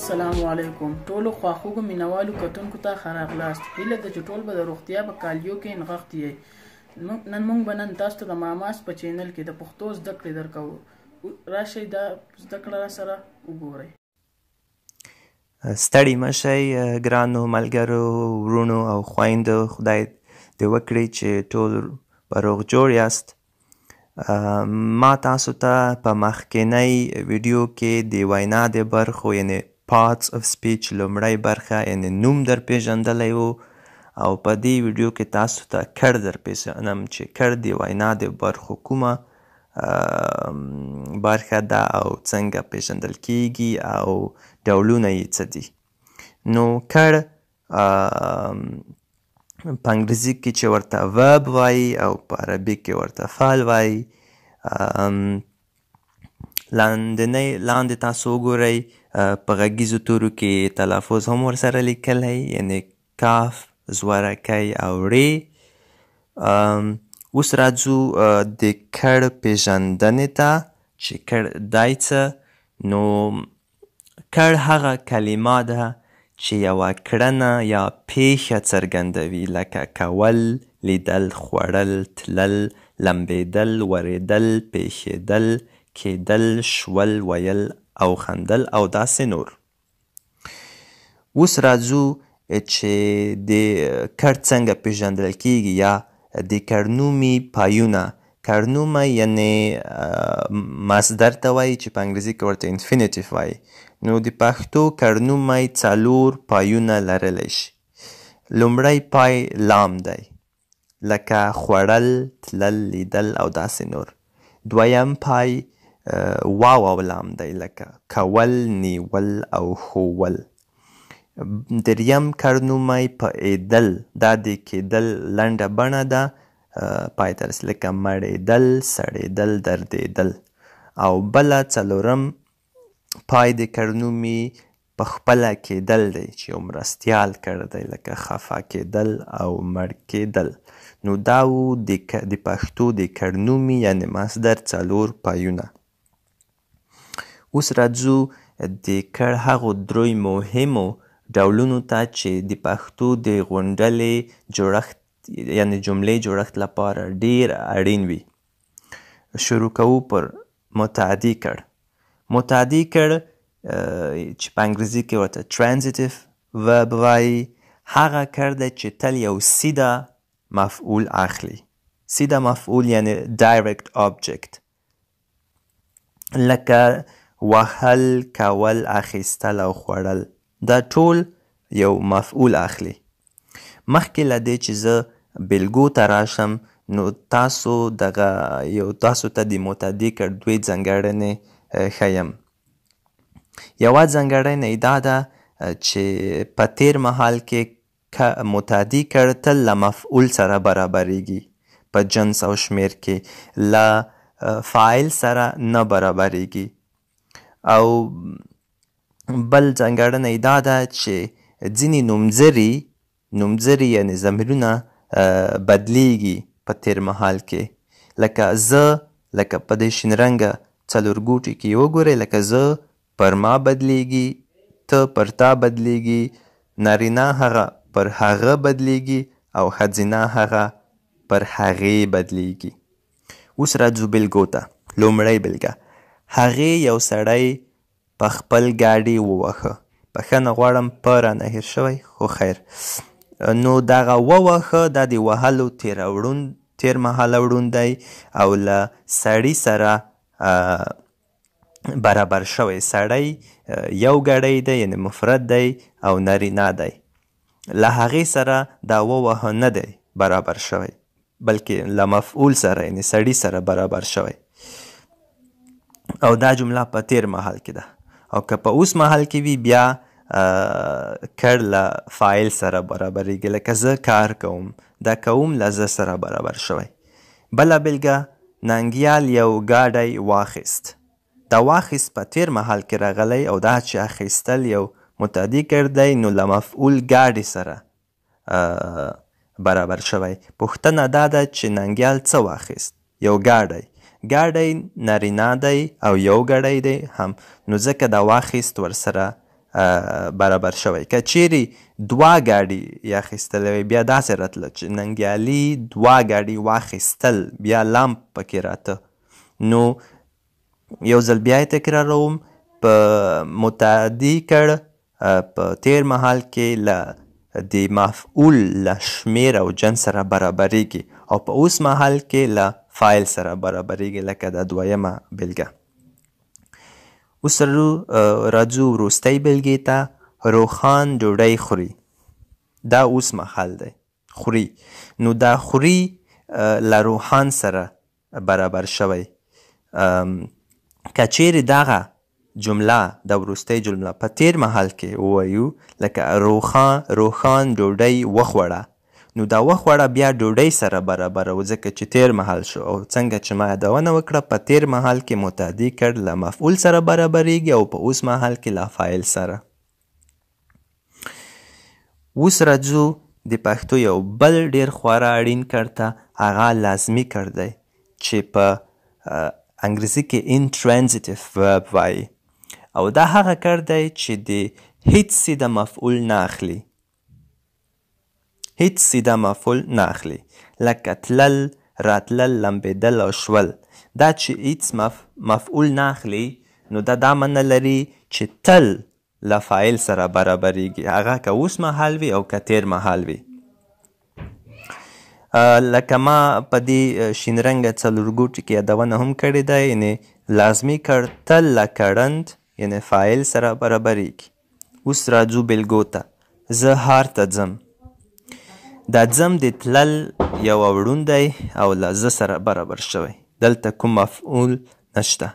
السلام علیکم ټولو خواخوږو مینوالو کتونکو ته ښه راغلاست. هیله ده چې ټول به د روغتیا په کالیو کې نغښتي یئ. نن موږ به نن تاسو ته د ماماس په چینل کې د پښتو زده کړې درکوو. راشئ دا زده کړه راسره وګورئ. ستړي مشئ ګرانو ملګرو ورونو او خویندو، خدای دې وکړي چې ټول به روغ جوړ یاست. ما تاسو ته په مخکینی ویډیو کې د وینا د برخو یعنی parts of speech لومړی برخه یعنی نوم در پیژندلی و، او په دې ویډیو کې تاسو ته کړ در پیژنم چې کړ د وینا د برخو کومه برخه ده او څنګه پیژندل کیږي او ډولونه یې څه دي. نو کړ په انګریزي کې چې ورته verb وایي او په عربي کې ورته فعل وایي. لاندې تاسو وګورئ په غږیزو تورو کې تلفظ هم ورسره لیکلی یعنی کاف، زورکی او ری. اوس راځو د کړ پیژندنې ته چې کړ دی څه. نو کړ هغه کلمه ده چې یوه کړنه یا پیښه څرګندوي، لکه کول، لیدل، خوړل، تلل، لمبېدل، ورېدل، پیښېدل، کېدل، شول، ویل او خندل او داسې نور. اوس راځو چې د کړ څنګه پیژندل کیږي یا د کړنومي پایونه. کړنومه یعنی مصدر ته وایي چې په انګریزي کې ورته انفینیټیف وایي. نو د پښتو کړنومی څلور پایونه لرلی شي. لومړی پای لام دی لکه خوړل، تلل، لیدل او داسې نور. دویم پای واو او لام دی لکه کول، نیول او ښوول. دریم کړنومی په ایدل، دا د کېدل لنډه بڼه ده پای ته رسي، لکه مړېدل، سړېدل، دردېدل. او بله څلورم پای د کړنومي په خپله کېدل دی چې یو مرستیال کړ دی لکه خفه کېدل او مړ کېدل. نو دا و د پښتو د کړنومي یعنی مصدر څلور پایونه. اوس راځو د کړ هغو دروی مهمو ډولونو ته چې د پښتو د غونډلې جوړښت یعنی جملې جوړښت لپاره ډیر اړین وي. شروع کوو پر متعدي کړ. متعدي کړ چې په انګریزي کې ورته transitive verb وایي. هغه کړ دی چې تل یو سیده مفعول اخلي. سیده مفعول یعنی direct object، لکه وهل، کول، اخیستل او خوړل. دا ټول یو مفعول اخلي. مخکې له دې چې زه بلګو ته راشم نو تاسو ته د متعدي کړ دوې ځانګړنې ښیم. یوه ځانګړنه دا ده چې په تیر مهال کې متعدي کړ تل له مفعول سره برابریږي په جنس او شمیر کې، له فاعل سره نه برابریږي. او بل ځانګړنه دا ده چې ځینې نومځري یعنی ضمیرونه بدلیږي په تیر مهال کې، لکه زه، لکه په دې شین رنګه څلورګوټي کې وګورئ، لکه زه پر ما بدلیږي، ته پر تا بدلیږي، نارینه هغه پر هغه بدلیږي او ښځینه هغه پر هغې بدلیږي. اوس راځو بلګو ته. لومړی بلګه: هغې یو سړی په خپل ګاډي ووهه. بښنه غواړم په رانه هیر شوی، خو خیر. نو دغه ووهه دا د وهلو تیر مهاله وړون دی او له سړي سره برابر شوی. سړی یو ګړی دی یعنی مفرد دی او نارینه دی. له هغې سره دا ووهه نه دی برابر شوی بلکې له مفعول سره یعنی سړي سره برابر شوی. او دا جمله په تیر مهال کې ده. او که په اوس مهال کې وي بیا کړ له فاعل سره برابریږي، لکه زه کار کوم، دا کوم له زه سره برابر شوی. بله بلګه: ننګیال یو ګاډی واخیست. دا واخیست په تیر مهال کې راغلی او دا چې اخیستل یو متعدي کړ دی نو له مفعول ګاډي سره برابر شوی. پوښتنه دا ده چې ننګیال څه واخیست؟ یو ګاډی. ګاډی نارینه دی او یو ګړی دی هم، نو ځکه دا واخیست ورسره برابر شوی. که چیرې 2 ګاډي یا اخیستلی وی بیا داسې راتله چې ننګیالي 2 ګاډي واخیستل بیا لامپ پکې راته. نو یو ځل بیا یې تکراروم، په متعدي کړ په تیر محل کې له د مفعول له شمیر او جنس سره برابریږي او په اوس محل کې له فاعل سره برابریږي، لکه د 2مه بېلګه. اوس راځو وروستۍ بېلګې ته. روخان ډوډۍ خوري. دا اوس محل دی، خوري. نو دا خوري له روخان سره برابر شوی. که چیرې دغه جمله د وروستۍ جمله په تیر محل کې ووایو، لکه روخان ډوډۍ وخوړه، نو دا وخوړه بیا ډوډۍ سره برابره و ځکه چې تیر محل شو. او څنګه چې ما یادونه وکړه په تیر محل کې متعدي کړ له مفعول سره برابریږي او په اوس محل کې له فاعل سره. اوس راځو د پښتو یو بل ډیر خورا اړین کړ ته، هغه لازمي کړ دی چې په انګریزي کې intransitive verb وایي. او دا هغه کړ دی چې د هیڅ څه د مفعول نه اخلي. هیڅ څه د مفعول نه اخلي، لکه تلل، راتلل، لمبېدل او شول. دا چې هیڅ مفعول نه اخلي نو دا معنی لري چې تل له فاعل سره برابریږي، هغه که اوس محل وي او که تیر محل وي. لکه ما په دې شین رنګه څلورګوټي کې یادونه هم کړې ده، یعنې لازمي کړ تل له کړند یعنې فاعل سره برابریږي. اوس راځو بېلګو ته. زه ښار ته ځم. دا ځم د تلل یو اړون دی او له زه سره برابر شوی. دلته کوم مفعول نشته،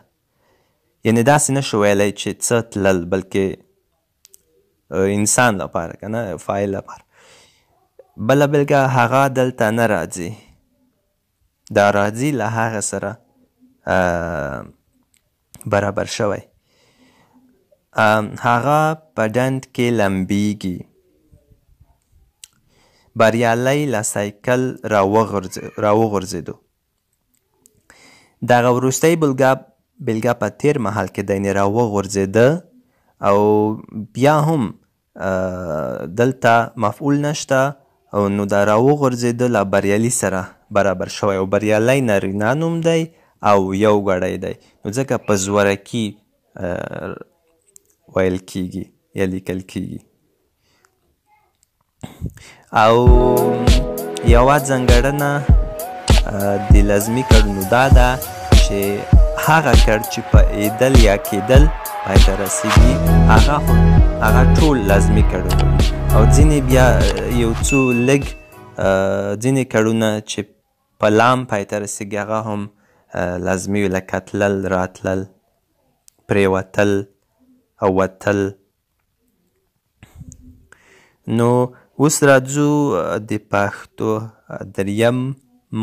یعنې داسې نشو ویلی چې څه تلل، بلکې انسان لپاره که نه فاعل لپاره. بله بېلګه، هغه دلته نه راځي. دا راځي له هغه سره برابر شوی. هغه په ډنډ کې لمبیږي. بریالی له سایکل راوغورځېدو. دغه وروستۍ بېلګه په تیر محل کې دی، یعنې راوغورځېده او بیا هم دلته مفعول نشته او نو دا راوغورځېده له بریالي سره برابر شوی. او بریالی نارینه نوم دی او یو ګړی دی، نو ځکه په زورکي ویل کیږي یا لیکل کیږي. او یوه ځانګړنه د لازمي کړنو دا ده چې هغه کړ چې په ایدل یا کیدل پای ته رسیږي هغه ټول لازمي کړنو دي. او ځینې بیا یو څو لږ ځینې کړونه چې په لام پای ته رسیږي هغه هم لازمي وي، لکه تلل، راتلل، پرېوتل او وتل. نو اوس راځو د پښتو دریم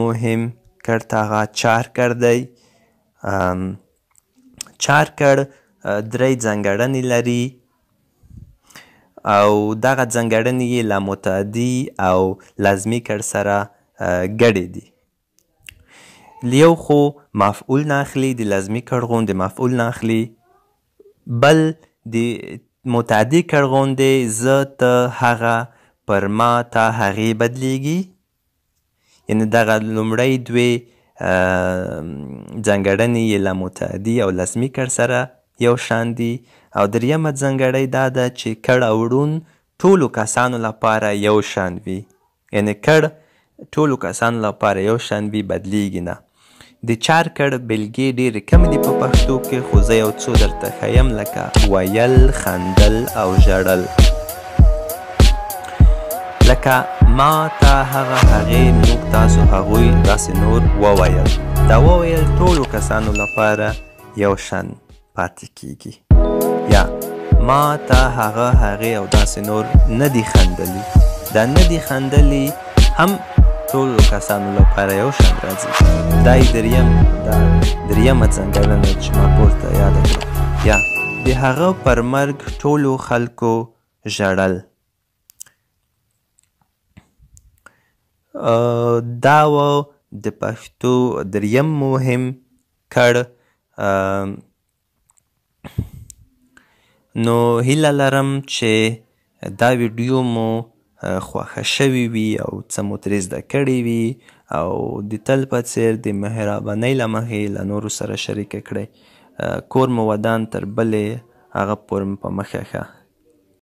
مهم کړ ته، هغه چار کړ دی. چار کړ 3 ځانګړنې لري او دغه ځانګړنې یې له متعدي او لازمي کړ سره ګډې دي. یو خو مفعول نه اخلي، د لازمي کړ غوندې مفعول نه اخلي، بل د متعدي کړ غوندې زه، ته، هغه، پر ما، تا، هغې بدلیږي. یعنې دغه لومړی 2 ځانګړنې یې له متعدي او لازمي کړ سره یو شان دي. او دریمه ځانګړی دا ده چې کړ او وړون ټولو کسانو لپاره یو شان وي، یعنې کړ ټولو کسانو لپاره یو شان وي، بدلیږي نه. د چار کړ بېلګې ډېرې کمې دي په پښتو کې، خو زه یو څو درته ښیم، لکه ویل، خندل او ژړل. لکه ما، تا، هغه، هغې، موږ، تاسو، هغوی، داسې نور وویل. دا وویل ټولو کسانو لپاره یو شان پاتې کیږي. یا ما، تا، هغه، هغې او داسې نور نه دي خندلي. دا نه دي خندلي هم ټولو کسانو لپاره یو شان راځي. دا دریمه ځانګړنه چې ما پورته یاده کړه. یا د هغه پر مرګ ټولو خلکو ژړل. دا و د پښتو دریم مهم کړ. نو هیله لرم چې دا ویډیو مو خوښه شوې وي او څه مو ترې زده کړې وي او د تل په څیر د مهربانۍ له مخې له نورو سره شریکه کړئ. کور مو ودان تر بلې هغه پورې مو په مخه ښه.